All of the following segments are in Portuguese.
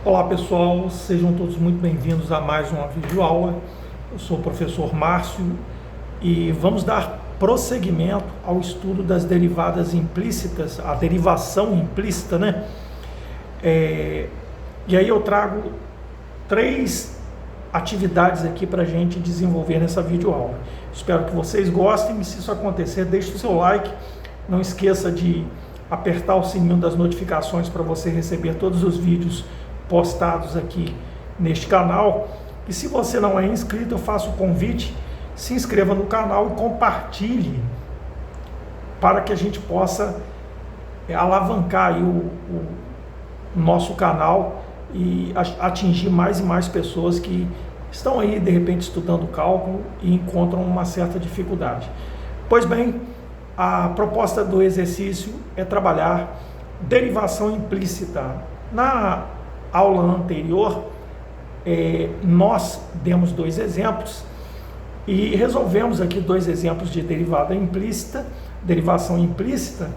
Olá pessoal, sejam todos muito bem-vindos a mais uma videoaula. Eu sou o professor Márcio e vamos dar prosseguimento ao estudo das derivadas implícitas, a derivação implícita, né? E aí eu trago 3 atividades aqui para a gente desenvolver nessa videoaula. Espero que vocês gostem e se isso acontecer, deixe o seu like, não esqueça de apertar o sininho das notificações para você receber todos os vídeos postados aqui neste canal. E se você não é inscrito, eu faço o convite, se inscreva no canal e compartilhe para que a gente possa alavancar aí o nosso canal e atingir mais e mais pessoas que estão aí de repente estudando cálculo e encontram uma certa dificuldade. Pois bem, a proposta do exercício é trabalhar derivação implícita. Na aula anterior, nós demos 2 exemplos e resolvemos aqui 2 exemplos de derivada implícita, derivação implícita,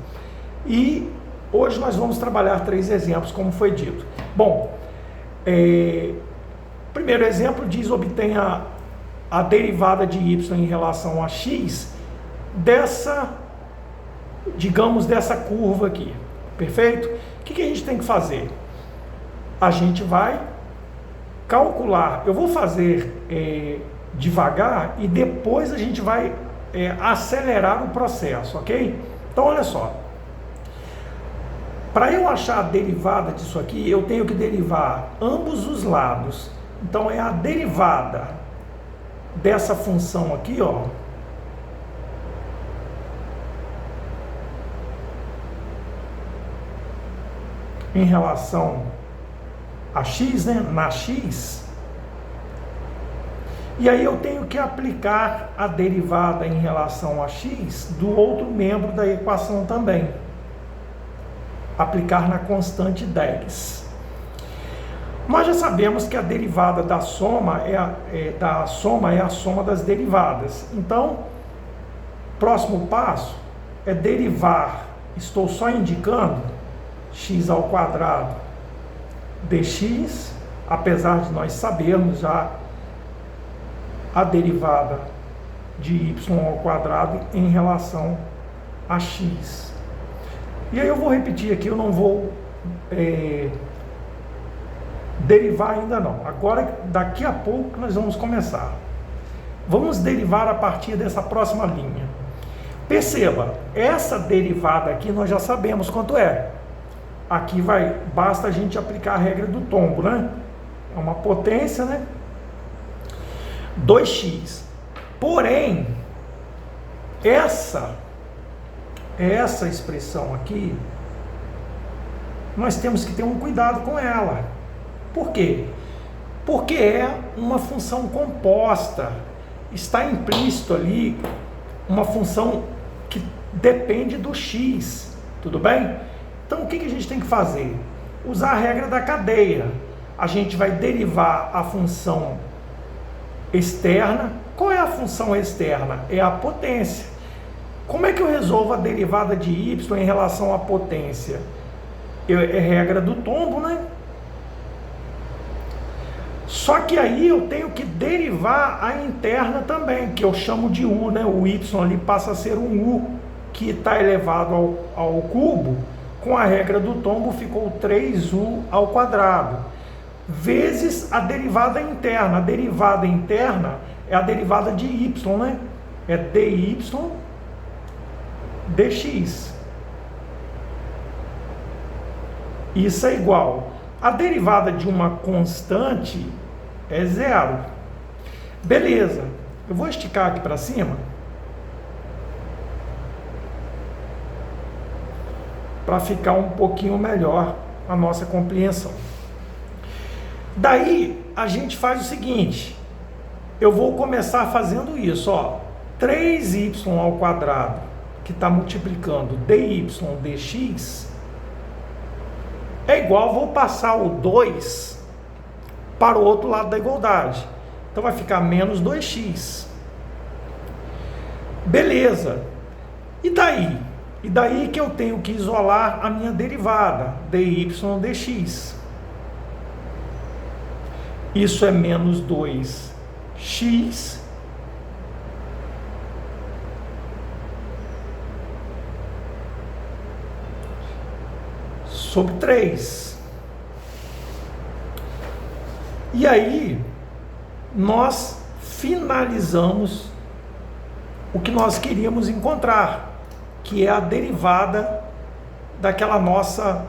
e hoje nós vamos trabalhar 3 exemplos, como foi dito. Bom, primeiro exemplo diz: obtenha a derivada de y em relação a x dessa, digamos, dessa curva aqui, perfeito? O que a gente tem que fazer? A gente vai calcular, eu vou fazer devagar e depois a gente vai acelerar o processo, ok? Então olha só, para eu achar a derivada disso aqui, eu tenho que derivar ambos os lados. Então é a derivada dessa função aqui, ó, em relação a x, né, na x, e aí eu tenho que aplicar a derivada em relação a x do outro membro da equação também, aplicar na constante 10. Nós já sabemos que a derivada da soma é a soma das derivadas. Então, próximo passo é derivar, estou só indicando x ao quadrado dx, apesar de nós sabermos já a derivada de y ao quadrado em relação a x. E aí eu vou repetir aqui, eu não vou derivar ainda não. Agora, daqui a pouco nós vamos começar. Vamos derivar a partir dessa próxima linha. Perceba, essa derivada aqui nós já sabemos quanto é. Aqui basta a gente aplicar a regra do tombo, né? É uma potência, né? 2x. Porém, essa expressão aqui, nós temos que ter um cuidado com ela. Por quê? Porque é uma função composta. Está implícito ali uma função que depende do x. Tudo bem? Então, o que a gente tem que fazer? Usar a regra da cadeia. A gente vai derivar a função externa. Qual é a função externa? É a potência. Como é que eu resolvo a derivada de y em relação à potência? É regra do tombo, né? Só que aí eu tenho que derivar a interna também, que eu chamo de u, né? O y ali passa a ser um u, que está elevado ao cubo. Com a regra do tombo ficou 3u ao quadrado, vezes a derivada interna. A derivada interna é a derivada de y, né? É dy dx. Isso é igual. A derivada de uma constante é 0. Beleza. Eu vou esticar aqui para cima para ficar um pouquinho melhor a nossa compreensão. Daí a gente faz o seguinte, eu vou começar fazendo isso, ó, 3y ao quadrado, que está multiplicando dy dx, é igual, vou passar o 2 para o outro lado da igualdade, então vai ficar menos 2x. Beleza, e daí? E daí que eu tenho que isolar a minha derivada, dy dx. Isso é menos 2x sobre 3. E aí, nós finalizamos o que nós queríamos encontrar, que é a derivada daquela nossa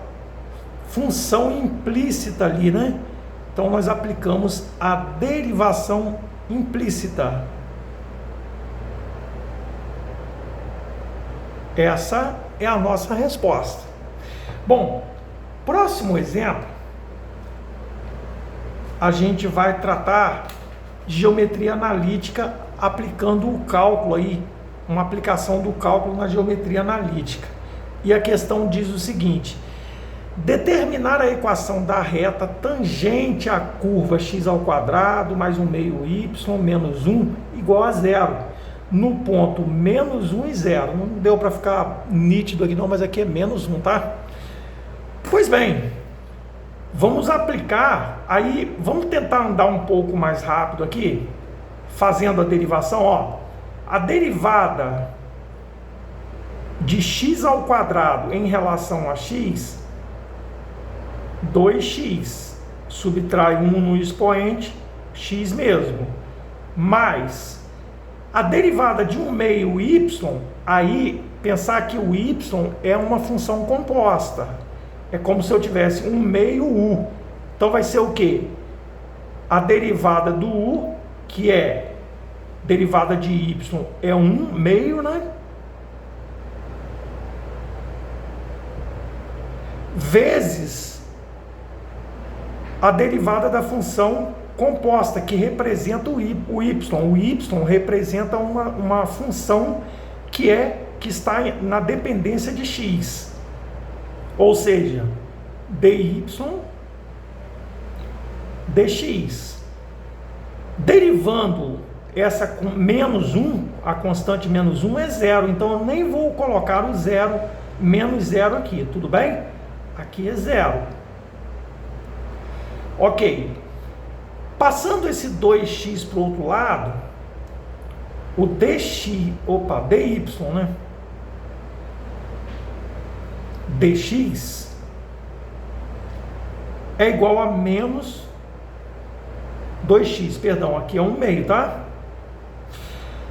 função implícita ali, né? Então, nós aplicamos a derivação implícita. Essa é a nossa resposta. Bom, próximo exemplo, a gente vai tratar de geometria analítica aplicando o cálculo aí, uma aplicação do cálculo na geometria analítica. E a questão diz o seguinte: determinar a equação da reta tangente à curva x² mais 1 meio y menos 1 igual a 0, no ponto menos 1 e 0. Não deu para ficar nítido aqui não, mas aqui é menos 1, tá? Pois bem, vamos aplicar, aí vamos tentar andar um pouco mais rápido aqui, fazendo a derivação, ó. A derivada de x² em relação a x, 2x, subtrai 1 no expoente, x mesmo, mais a derivada de 1 meio y, aí pensar que o y é uma função composta, é como se eu tivesse 1 meio u, então vai ser o quê? A derivada do u, que é derivada de y, é 1 meio, né? Vezes a derivada da função composta, que representa o y. O y representa uma função que está na dependência de x. Ou seja, dy dx. Derivando essa com menos 1, a constante menos 1 é 0. Então eu nem vou colocar o 0, menos 0 aqui, tudo bem? Aqui é 0. Ok. Passando esse 2x para o outro lado, o dy, né? Dx é igual a menos 2x, perdão, aqui é 1 meio, tá?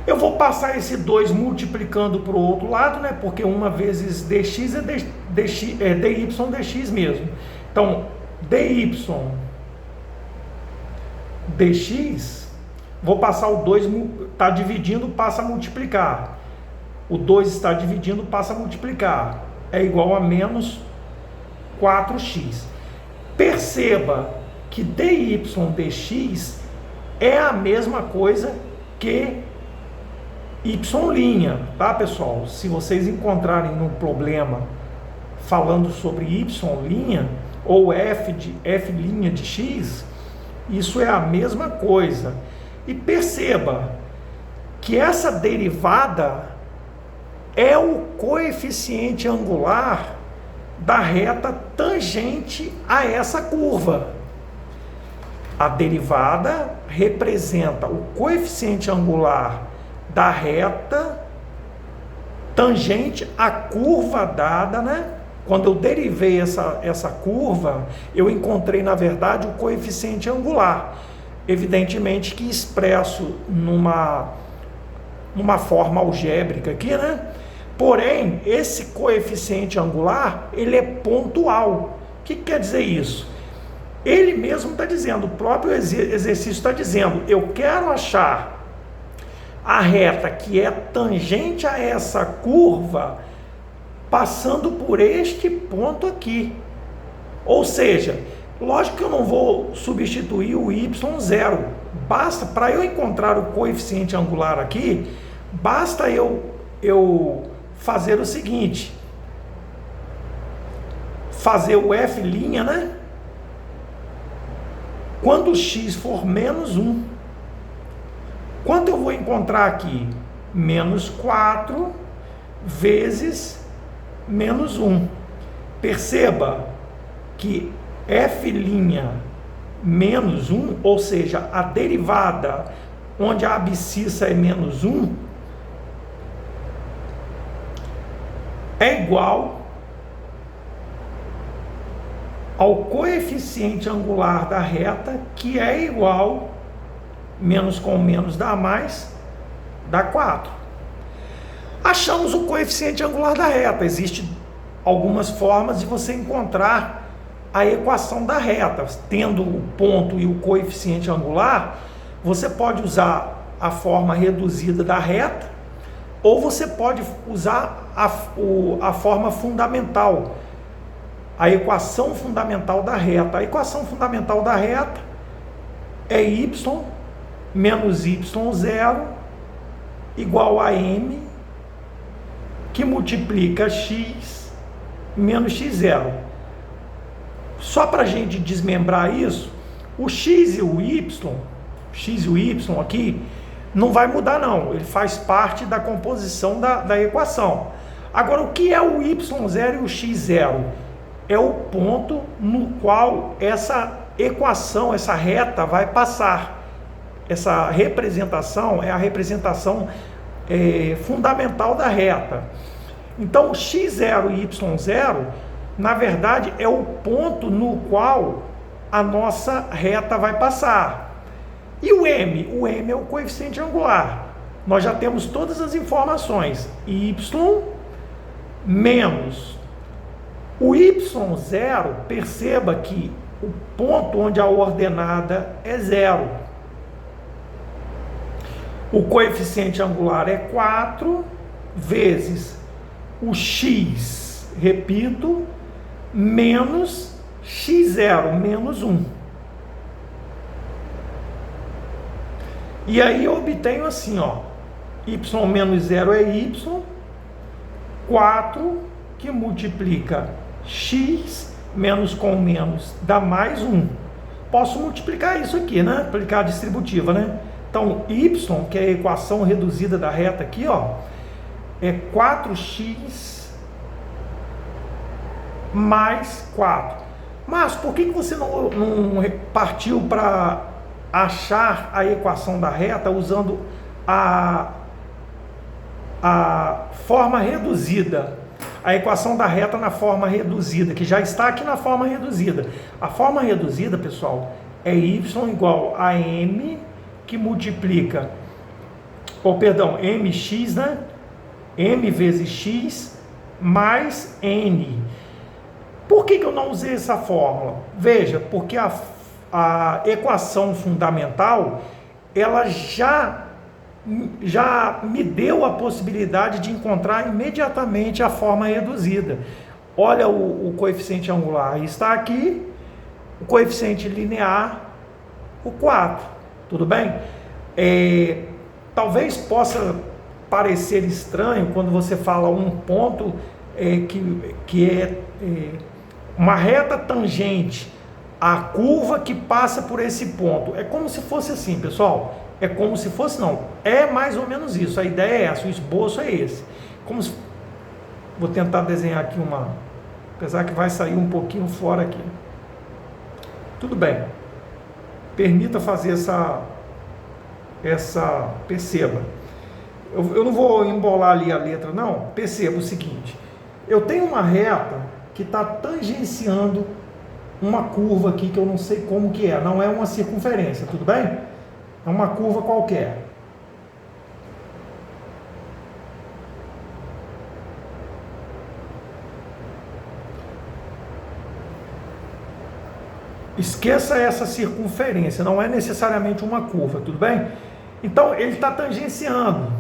Eu vou passar esse 2 multiplicando para o outro lado, né? Porque 1 vezes dx é dy dx mesmo. Então, dy dx, vou passar o 2, está dividindo, passa a multiplicar. O 2 está dividindo, passa a multiplicar. É igual a menos 4x. Perceba que dy dx é a mesma coisa que y', tá, pessoal? Se vocês encontrarem no problema falando sobre y' ou f' de x, isso é a mesma coisa. E perceba que essa derivada é o coeficiente angular da reta tangente a essa curva. A derivada representa o coeficiente angular da reta tangente à curva dada, né? Quando eu derivei essa curva, eu encontrei, na verdade, o coeficiente angular. Evidentemente que expresso numa forma algébrica aqui, né? Porém, esse coeficiente angular, ele é pontual. O que quer dizer isso? Ele mesmo está dizendo, o próprio exercício está dizendo, eu quero achar a reta que é tangente a essa curva, passando por este ponto aqui. Ou seja, lógico que eu não vou substituir o y0. Basta, para eu encontrar o coeficiente angular aqui, basta eu fazer o seguinte, fazer o f', né? Quando o x for menos 1, quanto eu vou encontrar aqui? Menos 4 vezes menos 1. Perceba que f' menos 1, ou seja, a derivada onde a abscissa é menos 1, é igual ao coeficiente angular da reta, que é igual, menos com menos dá mais, dá 4. Achamos o coeficiente angular da reta. Existem algumas formas de você encontrar a equação da reta. Tendo o ponto e o coeficiente angular, você pode usar a forma reduzida da reta, ou você pode usar a forma fundamental, a equação fundamental da reta. A equação fundamental da reta é y menos y0 igual a m que multiplica x menos x0. Só para a gente desmembrar isso, o x e o y aqui não vai mudar não, ele faz parte da composição da equação. Agora, o que é o y0 e o x0? É o ponto no qual essa equação, essa reta vai passar. Essa representação é a representação fundamental da reta. Então, o x0 e y0, na verdade, é o ponto no qual a nossa reta vai passar. E o m? O m é o coeficiente angular. Nós já temos todas as informações. Y menos o y0, perceba que o ponto onde a ordenada é 0. O coeficiente angular é 4 vezes o x, repito, menos x0, menos 1. E aí eu obtenho assim, ó, y menos 0 é y, 4 que multiplica x, menos com menos dá mais 1. Posso multiplicar isso aqui, né? Aplicar a distributiva, né? Então, y, que é a equação reduzida da reta aqui, ó, é 4x mais 4. Mas por que você não partiu para achar a equação da reta usando a forma reduzida? A equação da reta na forma reduzida, que já está aqui na forma reduzida. A forma reduzida, pessoal, é y igual a m que multiplica, mx, né? M vezes x mais n. Por que eu não usei essa fórmula? Veja, porque a equação fundamental, ela já me deu a possibilidade de encontrar imediatamente a forma reduzida. Olha o coeficiente angular, está aqui, o coeficiente linear, o 4. Tudo bem? Talvez possa parecer estranho quando você fala um ponto que é uma reta tangente à curva que passa por esse ponto. É como se fosse assim, pessoal. É como se fosse, não. É mais ou menos isso. A ideia é essa, o esboço é esse. Vou tentar desenhar aqui apesar que vai sair um pouquinho fora aqui. Tudo bem. Permita fazer perceba. Eu não vou embolar ali a letra, não. Perceba o seguinte. Eu tenho uma reta que está tangenciando uma curva aqui que eu não sei como que é. Não é uma circunferência, tudo bem? É uma curva qualquer. Esqueça essa circunferência, não é necessariamente uma curva, tudo bem? Então, ele está tangenciando,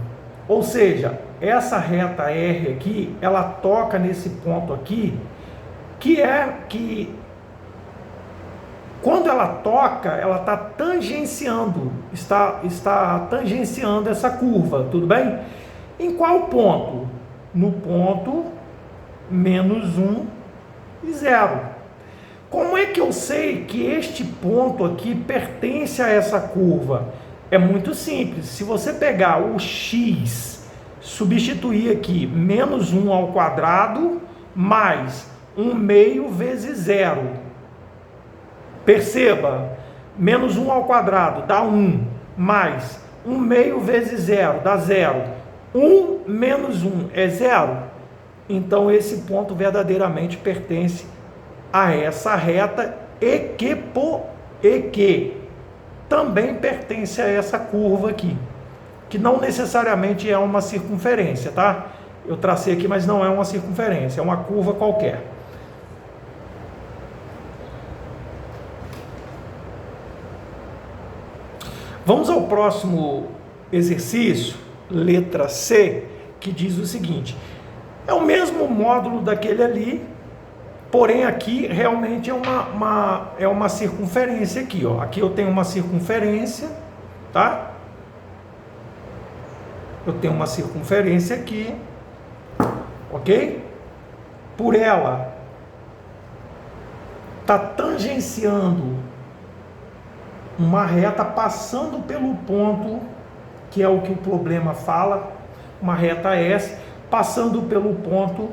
ou seja, essa reta R aqui, ela toca nesse ponto aqui, que quando ela toca, ela está tangenciando, está tangenciando essa curva, tudo bem? Em qual ponto? No ponto menos 1 e 0. Como é que eu sei que este ponto aqui pertence a essa curva? É muito simples. Se você pegar o x, substituir aqui menos 1 ao quadrado, mais 1 meio vezes 0. Perceba, Menos 1 ao quadrado dá 1, mais 1 meio vezes 0 dá 0. 1 menos 1 é 0. Então esse ponto verdadeiramente pertence a essa reta e que também pertence a essa curva aqui, que não necessariamente é uma circunferência, tá? Eu tracei aqui, mas não é uma circunferência, é uma curva qualquer. Vamos ao próximo exercício, letra C, que diz o seguinte: é o mesmo módulo daquele ali, porém aqui realmente é uma circunferência aqui, ó. Aqui eu tenho uma circunferência, tá? Eu tenho uma circunferência aqui, ok? Por ela está tangenciando uma reta passando pelo ponto, que é o que o problema fala, uma reta S, passando pelo ponto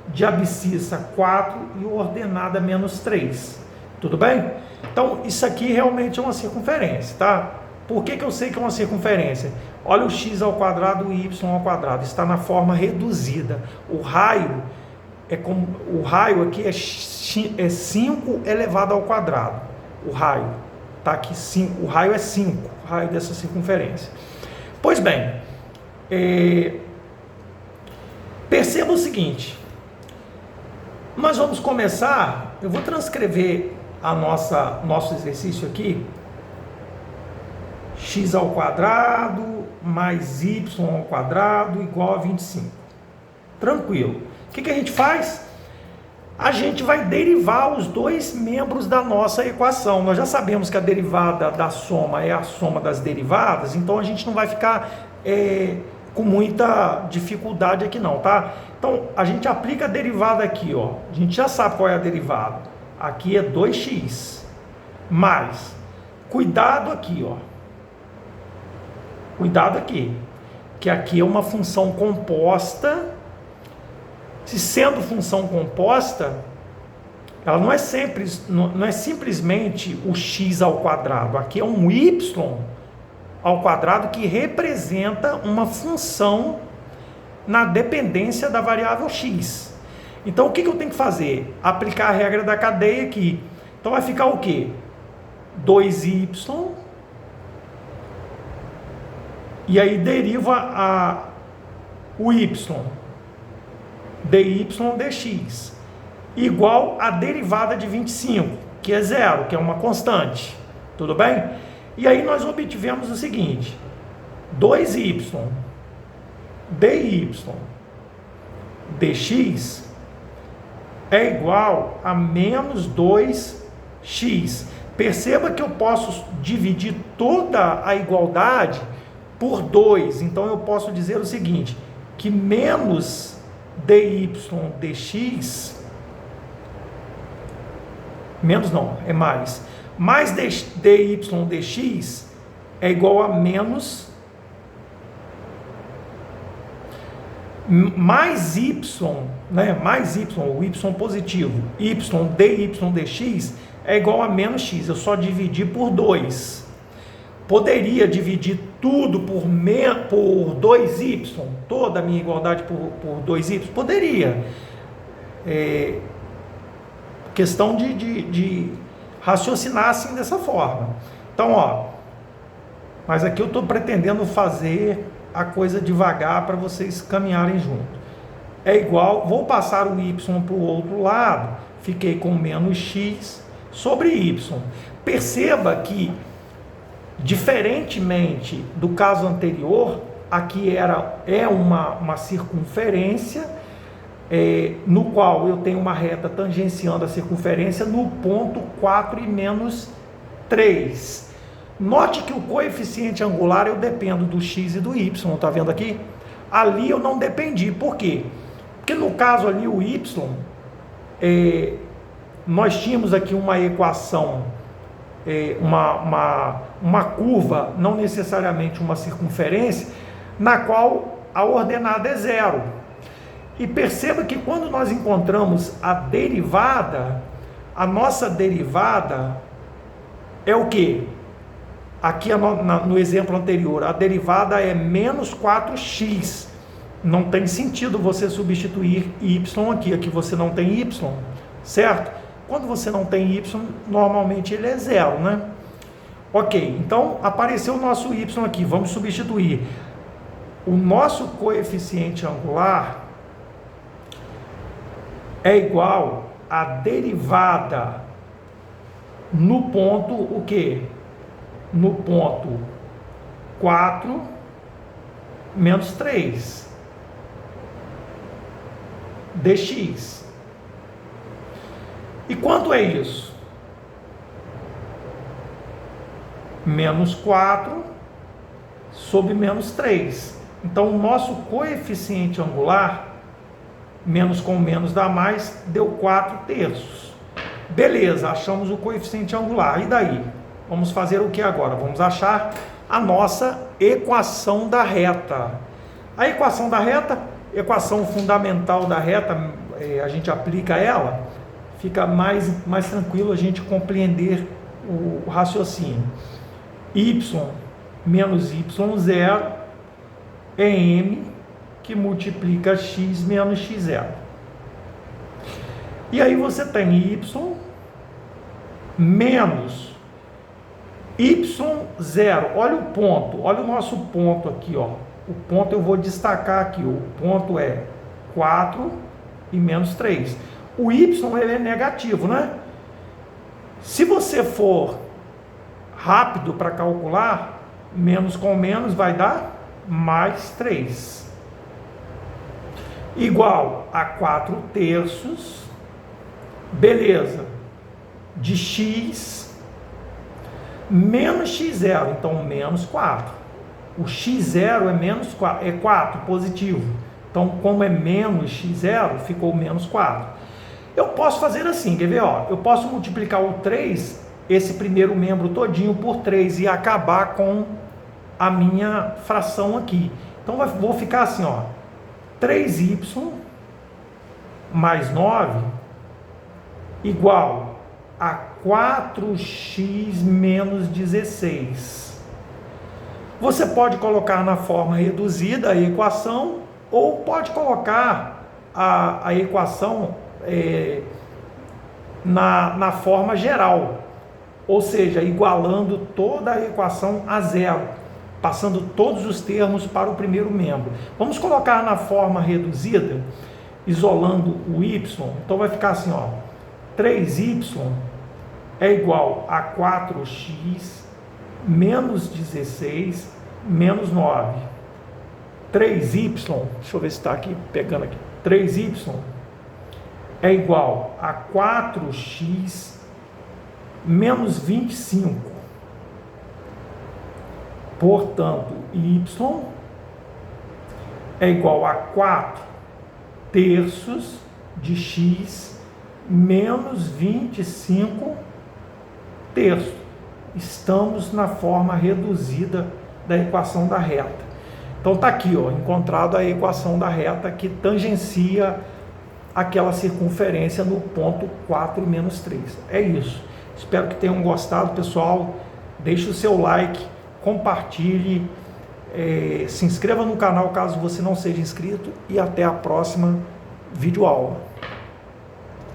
de abscissa 4 e ordenada menos 3. Tudo bem? Então, isso aqui realmente é uma circunferência, tá? Por que eu sei que é uma circunferência? Olha o x ao quadrado e o y ao quadrado, está na forma reduzida. O raio aqui é 5 elevado ao quadrado. O raio está aqui, o raio é 5, o raio dessa circunferência. Pois bem, perceba o seguinte: nós vamos começar, eu vou transcrever nosso exercício aqui, x ao quadrado mais y ao quadrado igual a 25. Tranquilo. O que a gente faz? A gente vai derivar os dois membros da nossa equação. Nós já sabemos que a derivada da soma é a soma das derivadas, então a gente não vai ficar com muita dificuldade aqui não, tá? Então, a gente aplica a derivada aqui, ó. A gente já sabe qual é a derivada. Aqui é 2x, mais, cuidado aqui, ó. Cuidado aqui, que aqui é uma função composta. Se sendo função composta, ela não é simplesmente o x ao quadrado. Aqui é um y ao quadrado que representa uma função na dependência da variável x. Então, o que eu tenho que fazer? Aplicar a regra da cadeia aqui. Então, vai ficar o quê? 2y, e aí deriva o y, dy dx, igual a derivada de 25, que é 0, que é uma constante. Tudo bem? E aí nós obtivemos o seguinte: 2y dy dx é igual a menos 2x. Perceba que eu posso dividir toda a igualdade por 2. Então eu posso dizer o seguinte, que menos dy dx, menos não, é mais dy dx é igual a menos mais y, né, mais y, o y positivo, y dy dx é igual a menos x. Eu só dividi por 2. Poderia dividir tudo por 2y, toda a minha igualdade por 2y? Poderia. Questão de raciocinar assim dessa forma. Então, ó, mas aqui eu estou pretendendo fazer a coisa devagar para vocês caminharem junto. É igual, vou passar o y para o outro lado, fiquei com menos x sobre y. Perceba que, diferentemente do caso anterior, aqui é uma circunferência, no qual eu tenho uma reta tangenciando a circunferência no ponto 4 e menos 3. Note que o coeficiente angular eu dependo do x e do y, está vendo aqui? Ali eu não dependi. Por quê? Porque no caso ali o y, nós tínhamos aqui uma equação, uma curva, não necessariamente uma circunferência, na qual a ordenada é 0. E perceba que quando nós encontramos a derivada, a nossa derivada é o que? Aqui no exemplo anterior, a derivada é menos 4x. Não tem sentido você substituir y aqui você não tem y, certo? Quando você não tem y, normalmente ele é zero, né? Ok, então apareceu o nosso y aqui, vamos substituir. O nosso coeficiente angular é igual a derivada no ponto, o quê? No ponto 4 menos 3 dx. E quanto é isso? Menos 4 sobre menos 3. Então, o nosso coeficiente angular, menos com menos dá mais, deu 4/3. Beleza, achamos o coeficiente angular. E daí? Vamos fazer o que agora? Vamos achar a nossa equação da reta. A equação da reta, equação fundamental da reta, a gente aplica ela, fica mais tranquilo a gente compreender o raciocínio. Y menos y0 é m que multiplica x menos x0. E aí você tem y menos y0. Olha o ponto, olha o nosso ponto aqui, ó. O ponto eu vou destacar aqui, o ponto é 4 e menos 3. O y ele é negativo, né? Se você for rápido para calcular, menos com menos vai dar mais 3. Igual a 4/3, beleza, de x menos x0, então menos 4. O x0 é menos 4, é 4, positivo. Então, como é menos x0, ficou menos 4. Eu posso fazer assim, quer ver? Ó, eu posso multiplicar o 3, esse primeiro membro todinho, por 3 e acabar com a minha fração aqui. Então, vou ficar assim, ó, 3y mais 9 igual a 4x menos 16. Você pode colocar na forma reduzida a equação, ou pode colocar a equação na forma geral, ou seja, igualando toda a equação a zero, passando todos os termos para o primeiro membro. Vamos colocar na forma reduzida, isolando o y, então vai ficar assim, ó, 3y é igual a 4x menos 16 menos 9. 3y, deixa eu ver se está aqui, pegando aqui, 3y é igual a 4x menos 25. Portanto, y é igual a 4/3 de x menos 25/3. Estamos na forma reduzida da equação da reta. Então está aqui, ó, encontrado a equação da reta que tangencia aquela circunferência no ponto 4 menos 3. É isso. Espero que tenham gostado, pessoal. Deixe o seu like, compartilhe, se inscreva no canal caso você não seja inscrito e até a próxima videoaula.